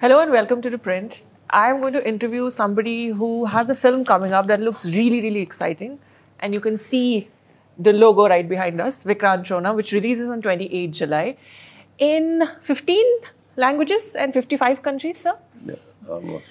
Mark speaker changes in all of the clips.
Speaker 1: Hello and welcome to ThePrint. I'm going to interview somebody who has a film coming up that looks really, really exciting. And you can see the logo right behind us, Vikrant Rona, which releases on 28 July in 15 languages and 55 countries, sir?
Speaker 2: Yeah, almost.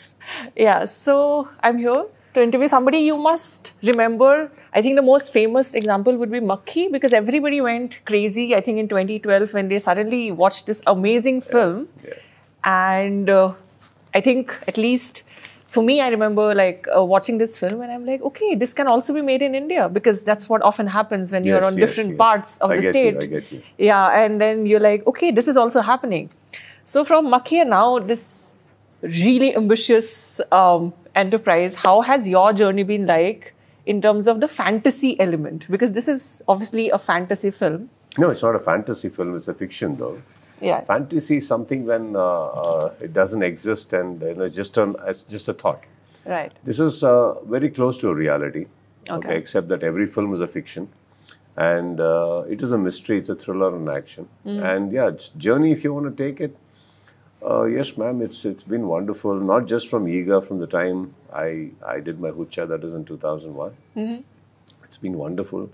Speaker 1: Yeah, so I'm here to interview somebody you must remember. I think the most famous example would be Makkhi, because everybody went crazy, I think in 2012, when they suddenly watched this amazing film.
Speaker 2: Yeah.
Speaker 1: And I think, at least for me, I remember watching this film and I'm like, okay, this can also be made in India, because that's what often happens when you're on different parts of the state.
Speaker 2: I get you.
Speaker 1: Yeah, and then you're like, okay, this is also happening. So from Makkhi now, this really ambitious enterprise, how has your journey been like in terms of the fantasy element? Because this is obviously a fantasy film.
Speaker 2: No, it's not a fantasy film, it's a fiction though.
Speaker 1: Yeah.
Speaker 2: Fantasy is something when it doesn't exist and it's just a thought.
Speaker 1: Right.
Speaker 2: This is very close to a reality, okay, except that every film is a fiction. And it is a mystery, it's a thriller and action. And yeah, it's journey, if you want to take it, yes, ma'am, it's been wonderful. Not just from Eaga, from the time I did my Kiccha, that is in 2001. It's been wonderful.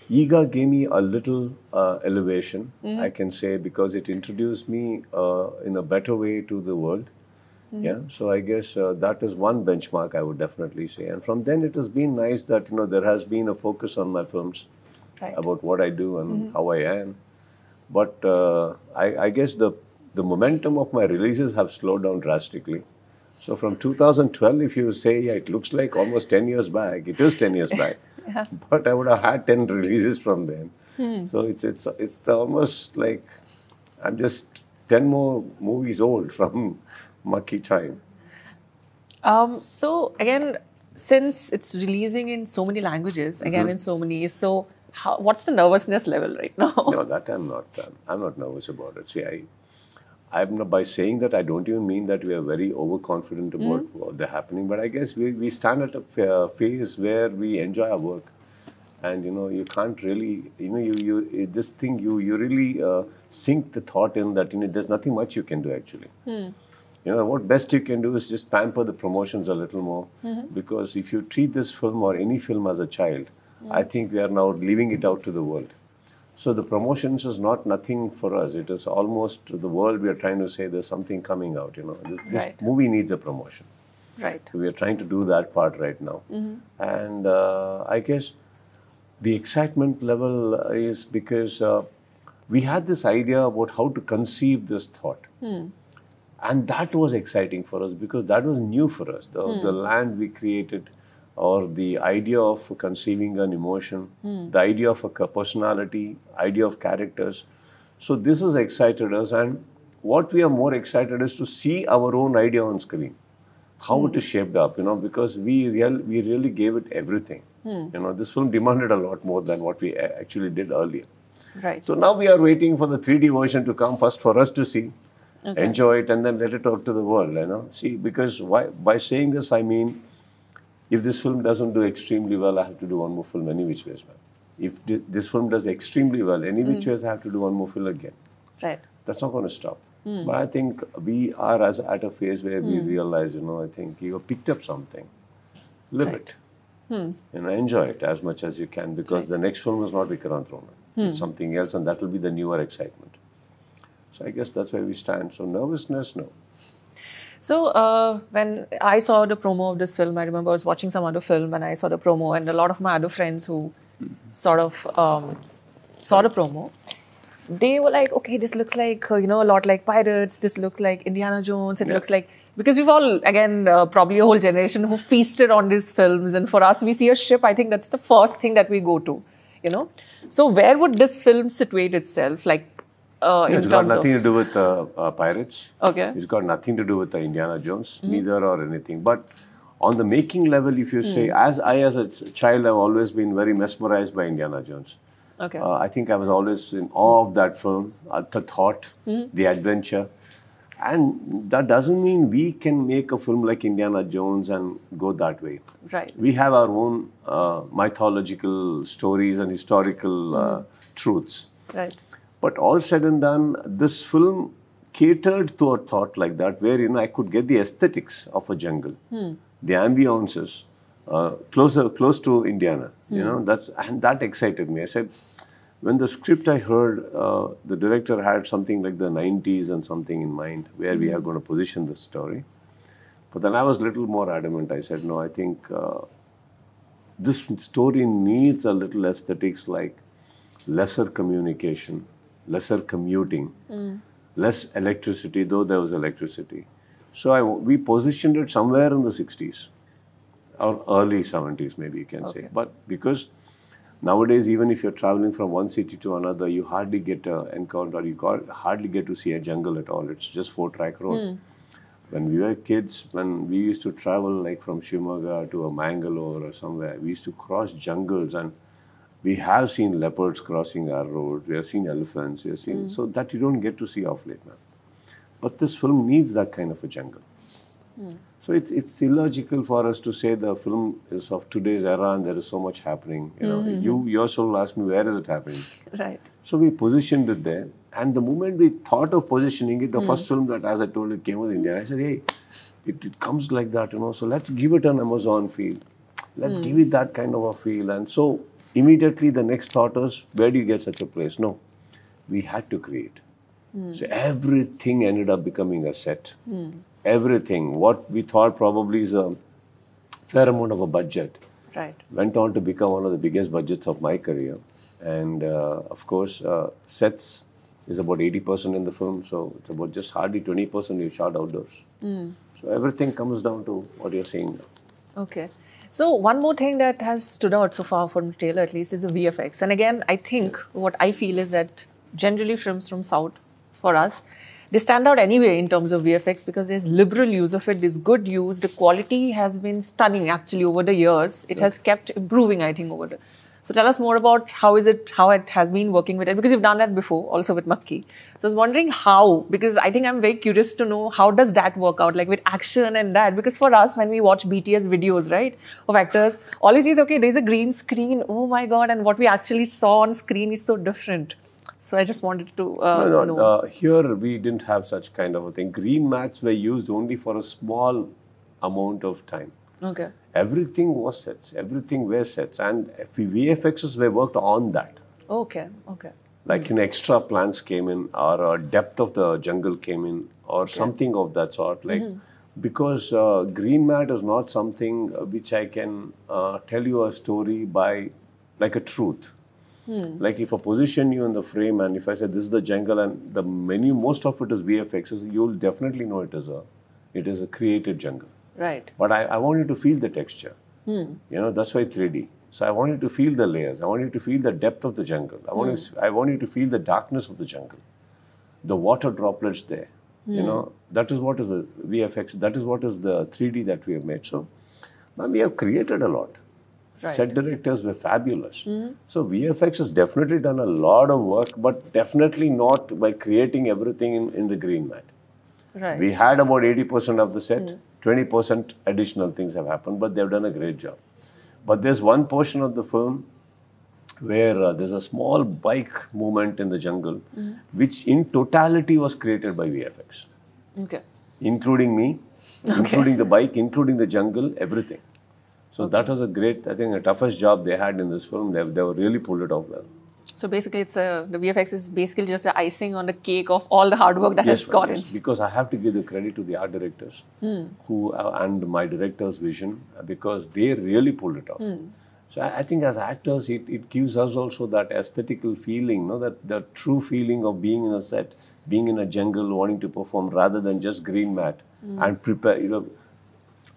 Speaker 2: Eaga gave me a little elevation, I can say, because it introduced me in a better way to the world. Yeah, so I guess that is one benchmark I would definitely say. And from then it has been nice that there has been a focus on my films about what I do and how I am. But I guess the momentum of my releases have slowed down drastically. So from 2012, if you say, yeah, it looks like almost 10 years back, it is 10 years back.
Speaker 1: Yeah.
Speaker 2: But I would have had 10 releases from then. So it's almost like I'm just 10 more movies old from Makkhi time.
Speaker 1: So again, since it's releasing in so many languages, again in so many, so what's the nervousness level right now?
Speaker 2: No, that I'm not nervous about it. See, I'm not, by saying that, I don't even mean that we are very overconfident about what's happening. But I guess we stand at a phase where we enjoy our work, and you can't really this thing you really sink the thought in that there's nothing much you can do actually. What best you can do is just pamper the promotions a little more, because if you treat this film or any film as a child, I think we are now leaving it out to the world. So the promotions is nothing for us. It is almost the world we are trying to say there's something coming out. This movie needs a promotion.
Speaker 1: Right.
Speaker 2: So we are trying to do that part right now. And I guess the excitement level is because we had this idea about how to conceive this thought. And that was exciting for us because that was new for us. The land we created, or the idea of conceiving an emotion, the idea of a personality, idea of characters. So this has excited us, and what we are more excited is to see our own idea on screen, how it is shaped up, because we really gave it everything. This film demanded a lot more than what we actually did earlier.
Speaker 1: Right.
Speaker 2: So now we are waiting for the 3D version to come first for us to see, enjoy it, and then let it out to the world, See, because by saying this, I mean, if this film doesn't do extremely well, I have to do one more film any which ways, man. If this film does extremely well, any which ways, I have to do one more film again.
Speaker 1: Right.
Speaker 2: That's not going to stop. But I think we are at a phase where we realize, I think you have picked up something. Live it. Enjoy it as much as you can, because the next film is not Vikrant Rona. It's something else, and that will be the newer excitement. So I guess that's where we stand. So nervousness, no.
Speaker 1: So when I saw the promo of this film, I remember I was watching some other film and I saw the promo, and a lot of my other friends who sort of saw the promo, they were like, okay, this looks like, a lot like Pirates, this looks like Indiana Jones, it looks like, because we've all, again, probably a whole generation who feasted on these films, and for us, we see a ship, I think that's the first thing that we go to, So where would this film situate itself,
Speaker 2: it's got nothing to do with Pirates.
Speaker 1: Okay.
Speaker 2: It's got nothing to do with Indiana Jones, neither or anything. But on the making level, if you say, as a child, I've always been very mesmerized by Indiana Jones.
Speaker 1: Okay.
Speaker 2: I think I was always in awe of that film, the thought, the adventure. And that doesn't mean we can make a film like Indiana Jones and go that way.
Speaker 1: Right.
Speaker 2: We have our own mythological stories and historical truths.
Speaker 1: Right.
Speaker 2: But all said and done, this film catered to a thought like that, where, you know, I could get the aesthetics of a jungle, the ambiances, close to Indiana, you know, and that excited me. I said, when the script I heard, the director had something like the 90s and something in mind, where we are going to position the story. But then I was a little more adamant. I said, no, I think this story needs a little aesthetics, like lesser communication, lesser commuting, less electricity, though there was electricity. So we positioned it somewhere in the 60s or early 70s, maybe you can say. But because nowadays, even if you're traveling from one city to another, you hardly get an encounter, hardly get to see a jungle at all. It's just 4-track road. When we were kids, when we used to travel like from Shimoga to a Mangalore or somewhere, we used to cross jungles, and we have seen leopards crossing our road. We have seen elephants. We have seen so that you don't get to see off late, man. But this film needs that kind of a jungle. So it's illogical for us to say the film is of today's era and there is so much happening. You know, you yourself asked me, where is it happening?
Speaker 1: Right.
Speaker 2: So we positioned it there. And the moment we thought of positioning it, the first film that, as I told you, came was India. I said, hey, it comes like that, you know. So let's give it an Amazon feel. Let's give it that kind of a feel. And so immediately the next thought was, where do you get such a place? No, we had to create. So everything ended up becoming a set. Everything, what we thought probably is a fair amount of a budget, went on to become one of the biggest budgets of my career. And of course, sets is about 80% in the film, so it's about just hardly 20% you shot outdoors. So everything comes down to what you're saying now.
Speaker 1: Okay. So one more thing that has stood out so far from the trailer, at least, is the VFX. And again, I think what I feel is that generally films from South, for us, they stand out anyway in terms of VFX because there's liberal use of it, there's good use. The quality has been stunning actually over the years. It has kept improving, I think, over the... So tell us more about how it has been working with it, because you've done that before, also with Makkhi. So I was wondering how, because I think I'm very curious to know how does that work out, like with action and that, because for us, when we watch BTS videos, right, of actors, always is, okay, there's a green screen, oh my God, and what we actually saw on screen is so different. So I just wanted to know.
Speaker 2: Here we didn't have such kind of a thing. Green mats were used only for a small amount of time.
Speaker 1: Okay.
Speaker 2: Everything was sets. Everything were sets. And VFXs were worked on that.
Speaker 1: Okay. Okay.
Speaker 2: Like, you know, extra plants came in, or depth of the jungle came in, or something of that sort. Like, because green mat is not something which I can tell you a story by, like a truth. Like if I position you in the frame and if I say this is the jungle and the menu, most of it is VFXs, you'll definitely know it is a created jungle.
Speaker 1: Right.
Speaker 2: But I want you to feel the texture. You know, that's why 3D. So I want you to feel the layers. I want you to feel the depth of the jungle. I want you to feel the darkness of the jungle. The water droplets there. You know, that is what is the VFX. That is what is the 3D that we have made. So now we have created a lot. Right. Set directors were fabulous. So VFX has definitely done a lot of work, but definitely not by creating everything in the green mat.
Speaker 1: Right.
Speaker 2: We had about 80% of the set, 20% additional things have happened, but they've done a great job. But there's one portion of the film where there's a small bike movement in the jungle, which in totality was created by VFX.
Speaker 1: Okay.
Speaker 2: Including me, including the bike, including the jungle, everything. So that was a great, I think, the toughest job they had in this film. They were really pulled it off well.
Speaker 1: So basically, the VFX is basically just the icing on the cake of all the hard work that has gone in.
Speaker 2: Because I have to give the credit to the art directors who and my director's vision, because they really pulled it off. So I think as actors, it gives us also that aesthetical feeling, that true feeling of being in a set, being in a jungle, wanting to perform rather than just green mat and prepare. You know,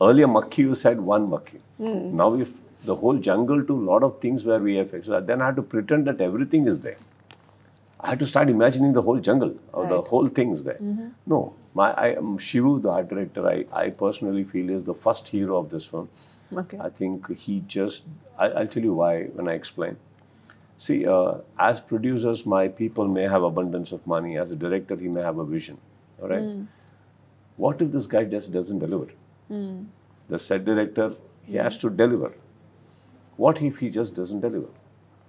Speaker 2: earlier Makkhi, you said one Makkhi. Now if the whole jungle to a lot of things were VFX, then I had to pretend that everything is there. I had to start imagining the whole jungle or the whole thing is there. No, Shivu, the art director, I personally feel is the first hero of this film.
Speaker 1: Okay.
Speaker 2: I think he just, I'll tell you why when I explain. See, as producers, my people may have abundance of money. As a director, he may have a vision. All right. What if this guy just doesn't deliver? The set director, he has to deliver. What if he just doesn't deliver?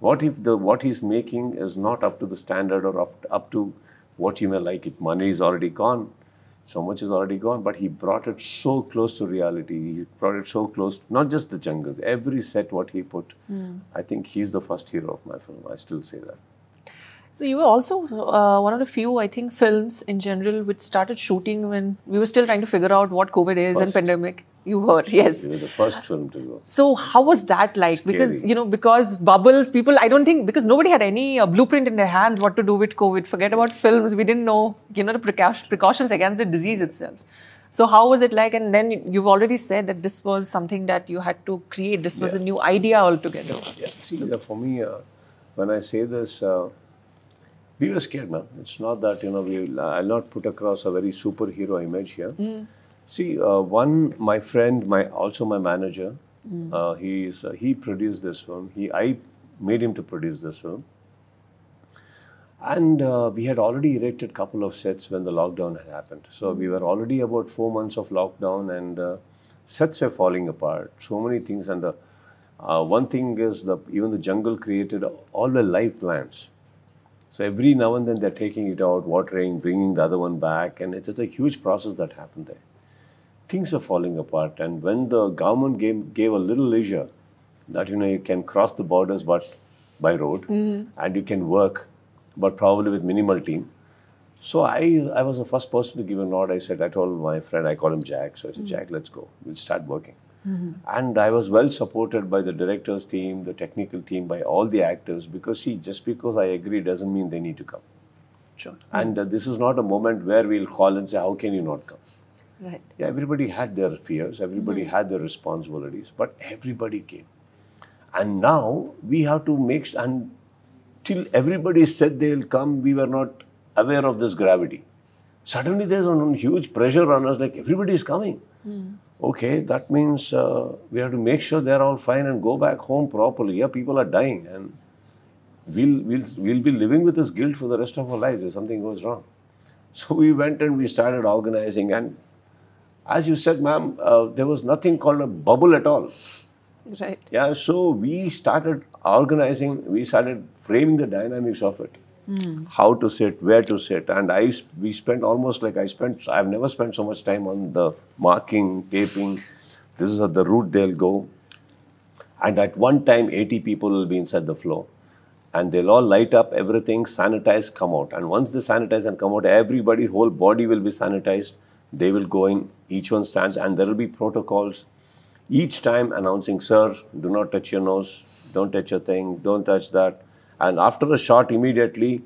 Speaker 2: What if what he's making is not up to the standard or up to what you may like it. Money is already gone. So much is already gone, but he brought it so close to reality. He brought it so close, not just the jungle, every set what he put. I think he's the first hero of my film. I still say that.
Speaker 1: So you were also one of the few, I think, films in general which started shooting when we were still trying to figure out what COVID is and pandemic. You were, yes.
Speaker 2: You were the first film to go.
Speaker 1: So how was that like?
Speaker 2: Scary.
Speaker 1: Because, because bubbles, people, I don't think, because nobody had any blueprint in their hands what to do with COVID. Forget about films. We didn't know, the precautions against the disease itself. So how was it like? And then you've already said that this was something that you had to create. This was a new idea altogether.
Speaker 2: Yeah. See, for me, when I say this, we were scared, man. It's not that, I'll not put across a very superhero image here. See, my friend, also my manager, he produced this film. I made him to produce this film. And we had already erected a couple of sets when the lockdown had happened. So we were already about 4 months of lockdown and sets were falling apart. So many things. And the one thing is even the jungle created all the live plants. So every now and then they're taking it out, watering, bringing the other one back. And it's a huge process that happened there. Things were falling apart, and when the government gave a little leisure that you can cross the borders but by road and you can work but probably with minimal team. So I was the first person to give a nod. I told my friend, I call him Jack. So I said, Jack, let's go. We'll start working. And I was well supported by the director's team, the technical team, by all the actors, because see, just because I agree doesn't mean they need to come.
Speaker 1: Sure.
Speaker 2: And this is not a moment where we'll call and say, how can you not come?
Speaker 1: Right.
Speaker 2: Yeah, everybody had their fears, everybody had their responsibilities, but everybody came. And now we have to and till everybody said they'll come, we were not aware of this gravity. Suddenly there's a huge pressure on us, like everybody is coming. Okay, that means we have to make sure they're all fine and go back home properly. Yeah, people are dying and we'll be living with this guilt for the rest of our lives if something goes wrong. So we went and we started organizing, and as you said, ma'am, there was nothing called a bubble at all.
Speaker 1: Right.
Speaker 2: Yeah, so we started organizing, we started framing the dynamics of it. How to sit, where to sit. And we spent almost like I've never spent so much time on the marking, taping. This is the route they'll go. And at one time, 80 people will be inside the floor. And they'll all light up everything, sanitize, come out. And once they sanitize and come out, everybody, whole body will be sanitized. They will go in, each one stands, and there will be protocols. Each time announcing, sir, do not touch your nose, don't touch your thing, don't touch that. And after a shot, immediately,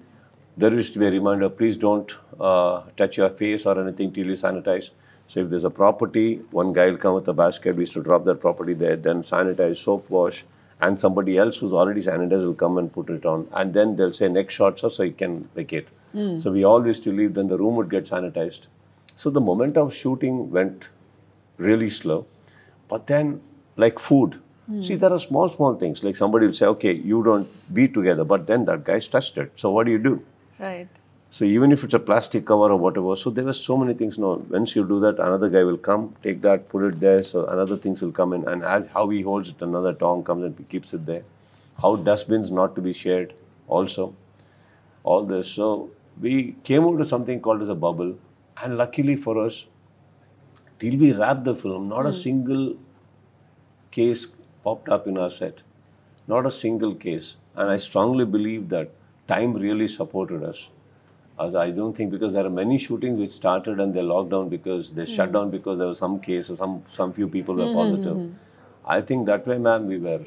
Speaker 2: there is to be a reminder, please don't touch your face or anything till you sanitize. So if there's a property, one guy will come with a basket, we used to drop that property there, then sanitize, soap wash, and somebody else who's already sanitized will come and put it on. And then they'll say, next shot, sir, so you can vacate. So we all used to leave, then the room would get sanitized. So the moment of shooting went really slow. But then, like food, see, there are small things. Like somebody will say, okay, you don't be together, but then that guy's touched it. So what do you do?
Speaker 1: Right.
Speaker 2: So even if it's a plastic cover or whatever, so there were so many things. No, once you do that, another guy will come, take that, put it there, so another things will come in. And as how he holds it, another tong comes and keeps it there. How dustbins not to be shared also. All this. So we came out to something called as a bubble. And luckily for us, till we wrapped the film, not a single case popped up in our set. Not a single case. And I strongly believe that time really supported us. As I don't think, because there are many shootings which started and they locked down because they shut down because there was some cases, some few people were positive. I think that way, man, we were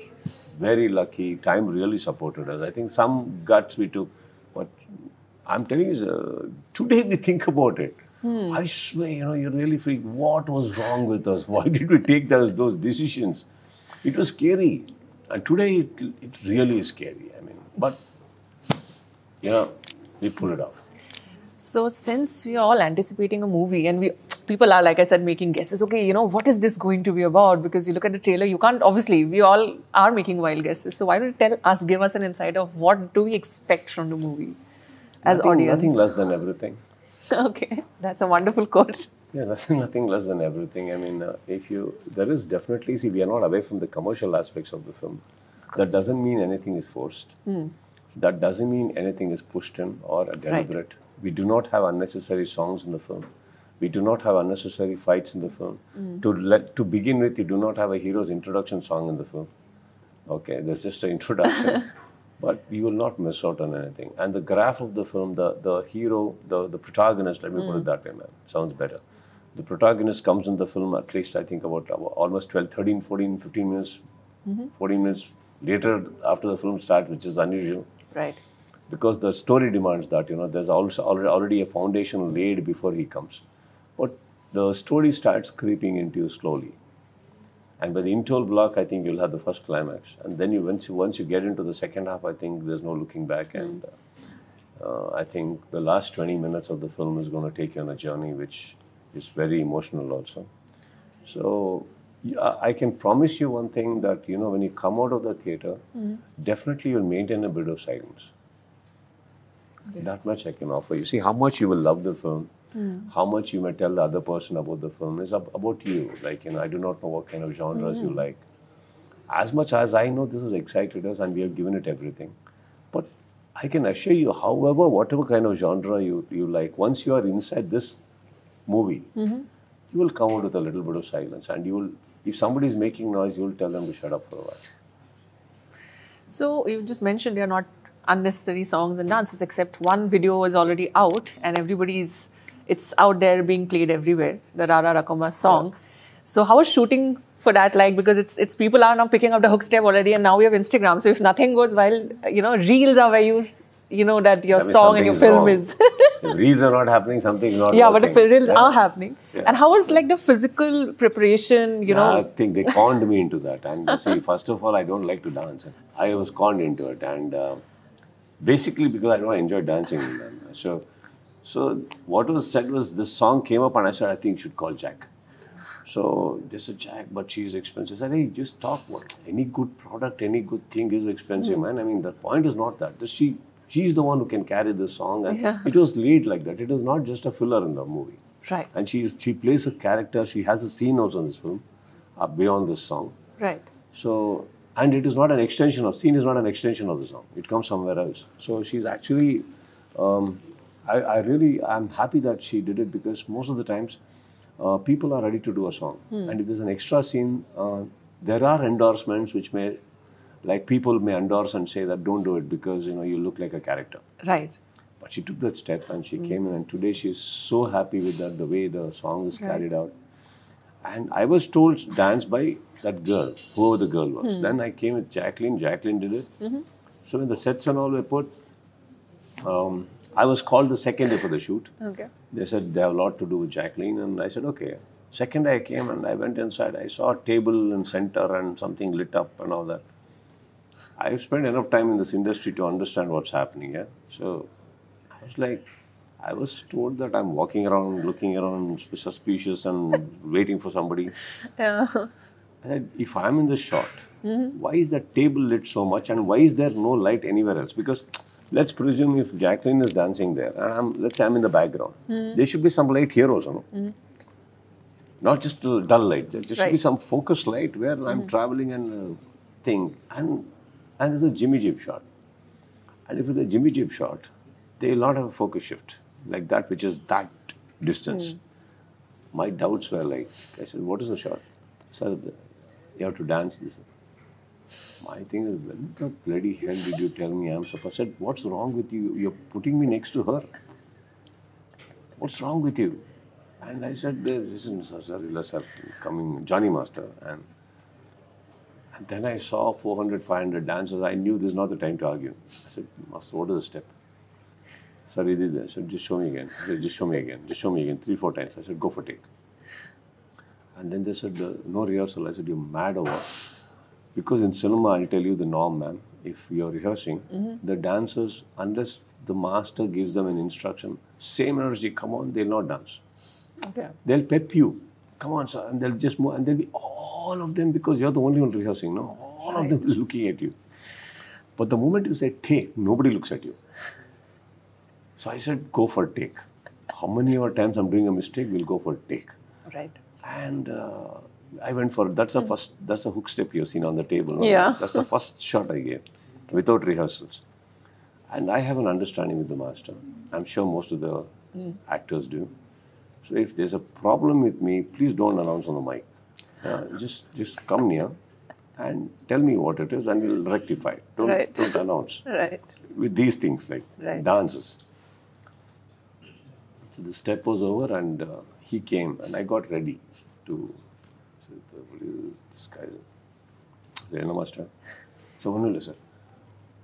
Speaker 2: very lucky. Time really supported us. I think some guts we took. But I'm telling you, today we think about it. I swear, you're really free. What was wrong with us? Why did we take those decisions? It was scary. And today, it really is scary. I mean, but, we pull it off.
Speaker 1: So since we are all anticipating a movie and people are, like I said, making guesses, okay, what is this going to be about? Because you look at the trailer, you can't, obviously, we all are making wild guesses. So why don't you give us an insight of what do we expect from the movie as audience?
Speaker 2: Nothing less than everything.
Speaker 1: Okay, that's a wonderful quote.
Speaker 2: Yeah, nothing less than everything. I mean, there is definitely, see, we are not away from the commercial aspects of the film. That doesn't mean anything is forced. That doesn't mean anything is pushed in or deliberate.
Speaker 1: Right.
Speaker 2: We do not have unnecessary songs in the film. We do not have unnecessary fights in the film. To begin with, you do not have a hero's introduction song in the film. Okay, there's just an introduction. But you will not miss out on anything. And the graph of the film, the hero, the protagonist, let me put it that way, man. Sounds better. The protagonist comes in the film at least, I think, about almost 12, 13, 14, 15 minutes, 14 minutes later after the film starts, which is unusual.
Speaker 1: Right.
Speaker 2: Because the story demands that, there's also already a foundation laid before he comes. But the story starts creeping into you slowly. And by the interval block, I think you'll have the first climax. And then once you get into the second half, I think there's no looking back. And I think the last 20 minutes of the film is going to take you on a journey which is very emotional also. So I can promise you one thing, that, when you come out of the theater, definitely you'll maintain a bit of silence. Okay. That much I can offer you. See how much you will love the film. How much you may tell the other person about the film is about you. Like, I do not know what kind of genres you like. As much as I know, this has excited us and we have given it everything. But I can assure you, however, whatever kind of genre you like, once you are inside this movie, you will come out with a little bit of silence. And you will, if somebody is making noise, you will tell them to shut up for a while.
Speaker 1: So you just mentioned there are not unnecessary songs and dances, except one video is already out and it's out there being played everywhere, the Ra Ra Rakamma song. Yeah. So how is shooting for that like? Because it's people are now picking up the hook step already, and now we have Instagram. So if nothing goes well, reels are where you know that your song and your film wrong. Is.
Speaker 2: If reels are not happening, something's not
Speaker 1: yeah,
Speaker 2: working.
Speaker 1: But the reels are happening. Yeah. And how was like the physical preparation,
Speaker 2: I think they conned me into that. And see, first of all, I don't like to dance. I was conned into it. And basically because I don't enjoy dancing. So what was said was, this song came up and I said, I think you should call Jack. So they said, Jack, but she's expensive. I said, hey, just talk. Any good product, any good thing is expensive, man. I mean, the point is not that. She's the one who can carry this song. And it was laid like that. It was not just a filler in the movie.
Speaker 1: Right.
Speaker 2: And she plays a character. She has a scene also in this film beyond this song.
Speaker 1: Right.
Speaker 2: So, and it is not an extension of, scene is not an extension of the song. It comes somewhere else. So she's actually... I'm happy that she did it, because most of the times people are ready to do a song. And if there's an extra scene, there are endorsements which people may endorse and say that don't do it because, you look like a character.
Speaker 1: Right.
Speaker 2: But she took that step and she came in, and today she's so happy with that, the way the song is carried out. And I was told dance by that girl, whoever the girl was. Then I came with Jacqueline. Jacqueline did it. So when the sets and all were put, I was called the second day for the shoot.
Speaker 1: Okay.
Speaker 2: They said they have a lot to do with Jacqueline, and I said, okay. Second day I came and I went inside. I saw a table in center and something lit up and all that. I've spent enough time in this industry to understand what's happening. Yeah. So I was told that I'm walking around, looking around, suspicious and waiting for somebody.
Speaker 1: Yeah.
Speaker 2: I said, if I'm in the shot, why is that table lit so much, and why is there no light anywhere else? Because let's presume if Jacqueline is dancing there, and let's say I'm in the background, there should be some light here also, no? Not just a dull light. There should be some focused light where I'm traveling and thing. And there's a Jimmy Jeep shot. And if it's a Jimmy Jeep shot, they will not have a focus shift like that, which is that distance. My doubts were like, I said, what is the shot? Sir, you have to dance this. My thing is, when the bloody hell did you tell me I'm supposed? I said, what's wrong with you? You're putting me next to her. What's wrong with you? And I said, listen, sir, coming, Johnny Master. And then I saw 400, 500 dancers. I knew this is not the time to argue. I said, Master, what is the step? Sir, he did that. I said, just show me again. He said, just show me again. Just show me again. 3, 4 times. I said, go for take. And then they said, no rehearsal. I said, you're mad or what? Because in cinema, I'll tell you the norm, ma'am. If you're rehearsing, the dancers, unless the master gives them an instruction, same energy, come on, they'll not dance.
Speaker 1: Okay.
Speaker 2: They'll pep you. Come on, sir. And they'll just move. And they'll be all of them, because you're the only one rehearsing, no? All of them looking at you. But the moment you say take, nobody looks at you. So I said, go for take. How many more times I'm doing a mistake, we'll go for take.
Speaker 1: Right.
Speaker 2: And I went for, that's the hook step you've seen on the table. No?
Speaker 1: Yeah.
Speaker 2: That's the first shot I gave, without rehearsals. And I have an understanding with the master. I'm sure most of the actors do. So if there's a problem with me, please don't announce on the mic. Just come near and tell me what it is and we'll rectify it. Don't announce.
Speaker 1: Right.
Speaker 2: With these things like dances. So the step was over and he came and I got ready to this guy. No, master. So one sir,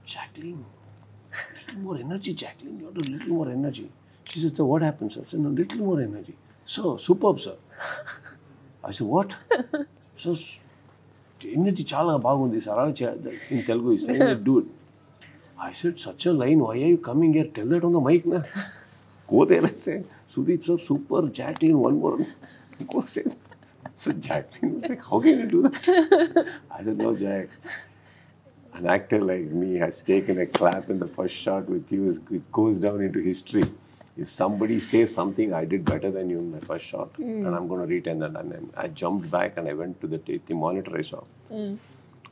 Speaker 2: Jacqueline, little more energy, Jacqueline. You have a little more energy. She said, so what happened, sir? I said, no, little more energy. So superb, sir. I said, what? So energy chala bagundi, sir. In Telugu, he's saying, do it. I said, such a line, why are you coming here? Tell that on the mic, na. Go there and say, Sudeep, sir, super, Jacqueline, one more. Go say that. So Jacqueline was like, how can you do that? I said, no, Jack. An actor like me has taken a clap in the first shot with you. It goes down into history. If somebody says something, I did better than you in my first shot, and I'm going to retain that. And then I jumped back and I went to the monitor I saw.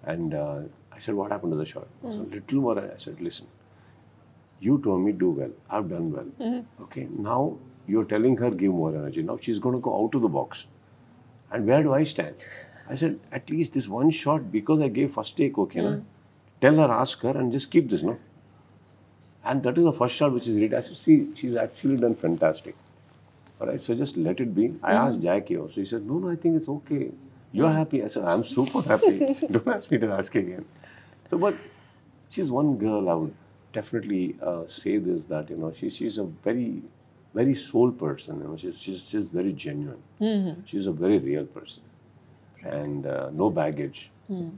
Speaker 2: And I said, what happened to the shot? So little more, I said, listen, you told me do well. I've done well. Okay, now you're telling her give more energy. Now she's going to go out of the box. And where do I stand? I said, at least this one shot, because I gave first take, okay, na? Tell her, ask her, and just keep this, no? And that is the first shot which is read. I said, see, she's actually done fantastic. All right, so just let it be. I asked Jackie also. He said, no, I think it's okay. You're happy. I said, I'm super happy. Don't ask me to ask again. So, but she's one girl, I would definitely say this, that, you know, she's a very, very soul person. You know, she's very genuine. She's a very real person. And no baggage.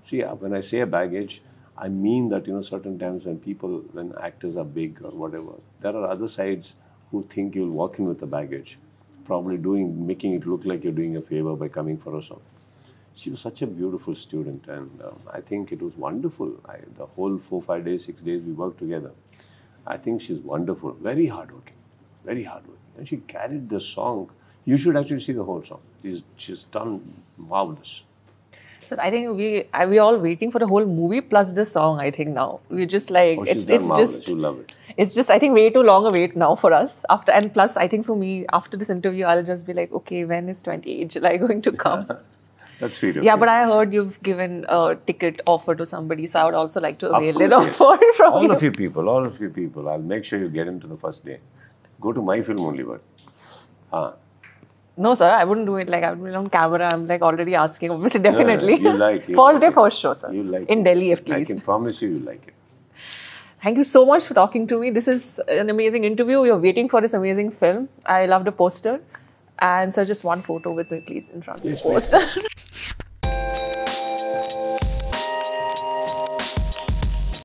Speaker 2: See, when I say a baggage, I mean that, you know, certain times when actors are big or whatever, there are other sides who think you'll walk in with the baggage, probably making it look like you're doing a favor by coming for a song. She was such a beautiful student, and I think it was wonderful. The whole 4, 5 days, 6 days we worked together. I think she's wonderful, very hardworking, and she carried the song. You should actually see the whole song. She's done marvelous.
Speaker 1: So I think we're all waiting for the whole movie plus the song. I think now we're just like
Speaker 2: it's just you love it.
Speaker 1: It's just I think way too long a wait now for us. And plus I think for me after this interview I'll just be like, okay, when is 28 July going to come?
Speaker 2: That's sweet. Okay.
Speaker 1: Yeah, but I heard you've given a ticket offer to somebody, so I would also like to avail it offer from
Speaker 2: all of you people. I'll make sure you get into the first day. Go to my film only, but.
Speaker 1: No, sir, I wouldn't do it. Like, I would be on camera. I'm like already asking, obviously, definitely.
Speaker 2: No, you like it.
Speaker 1: First day, first show, sir.
Speaker 2: You like
Speaker 1: in Delhi, at least.
Speaker 2: I can promise you like it.
Speaker 1: Thank you so much for talking to me. This is an amazing interview. We are waiting for this amazing film. I love the poster. And sir, just one photo with me, please, in front of the poster.